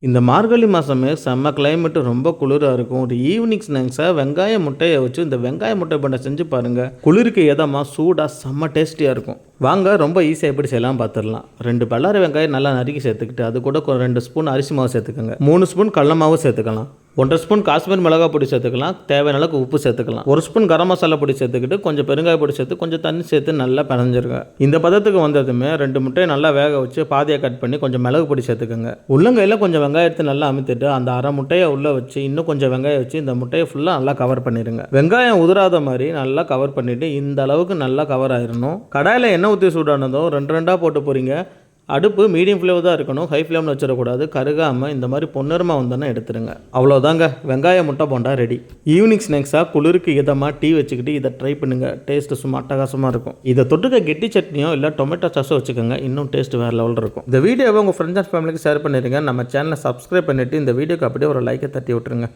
இந்த மார்கழி மாதமே செம்ம கிளைமேட்டு ரொம்ப குளிராக இருக்கும். ஒரு ஈவினிங் ஸ்நாக்ஸாக வெங்காய முட்டையை வச்சு இந்த வெங்காய முட்டை பண்ண செஞ்சு பாருங்கள். குளிருக்கு எதமாக சூடாக செம்ம டேஸ்டியாக இருக்கும். வாங்க ரொம்ப ஈஸியாக எப்படி செய்யலாம் பார்த்துடலாம். 2 பல்லாரி வெங்காயம் நல்லா நறுக்கி சேர்த்துக்கிட்டு அது கூட 2 ஸ்பூன் அரிசி மாவு சேர்த்துக்கோங்க. 3 ஸ்பூன் கடல மாவு சேர்த்துக்கலாம். 1.5 ஸ்பூன் காஷ்மீர் மிளகாய் பொடி சேர்த்துக்கலாம். தேவையான அளவுக்கு உப்பு சேர்த்துக்கலாம். 1 ஸ்பூன் கரம் மசாலா பொடி சேர்த்துக்கிட்டு கொஞ்சம் பெருங்காய பொடி சேர்த்து கொஞ்சம் தண்ணி சேர்த்து நல்லா பிணைஞ்சிருங்க. இந்த பதத்துக்கு வந்ததுமே 2 முட்டையை நல்லா வேக வச்சு பாதியாக கட் பண்ணி கொஞ்சம் மிளகு பொடி சேர்த்துக்கோங்க. உள்ளங்கையில் கொஞ்சம் வெங்காயம் எடுத்து நல்லா அமுத்திட்டு அந்த அரை முட்டையை உள்ளே வச்சு இன்னும் கொஞ்சம் வெங்காயம் வச்சு இந்த முட்டையை ஃபுல்லாக நல்லா கவர் பண்ணிடுங்க. வெங்காயம் உதிராத மாதிரி நல்லா கவர் பண்ணிவிட்டு இந்த அளவுக்கு நல்லா கவர் ஆயிடணும். கடாயில் எண்ணெய் ஊற்றி சூடானதும் 2 போட்டு போகிறீங்க. அடுப்பு மீடியம் ஃப்ளேம் தான் இருக்கணும், ஹை ஃப்ளேமில் வச்சிடக்கூடாது. கருகாமல் இந்த மாதிரி பொன்னிறமாக வந்தோன்னே எடுத்துருங்க. அவ்வளோதாங்க, வெங்காய முட்டை போண்டா ரெடி. ஈவினிங் ஸ்நாக்ஸாக குளிருக்கு இதமாக டீ வச்சுக்கிட்டு இதை ட்ரை பண்ணுங்கள். டேஸ்ட்டு சும்மா அட்டகாசமாக இருக்கும். இதை தொட்டுக்க கெட்டி சட்னியோ இல்லை டொமேட்டோ சாஸோ வச்சுக்கோங்க, இன்னும் டேஸ்ட் வேறு லெவலில் இருக்கும். இந்த வீடியோவை உங்கள் ஃப்ரெண்ட்ஸ் அண்ட் ஃபேமிலிக்கு ஷேர் பண்ணிடுங்க. நம்ம சேனலை சப்ஸ்கிரைப் பண்ணிவிட்டு இந்த வீடியோக்கு அப்படியே ஒரு லைக்கை தட்டி விட்டுருங்க.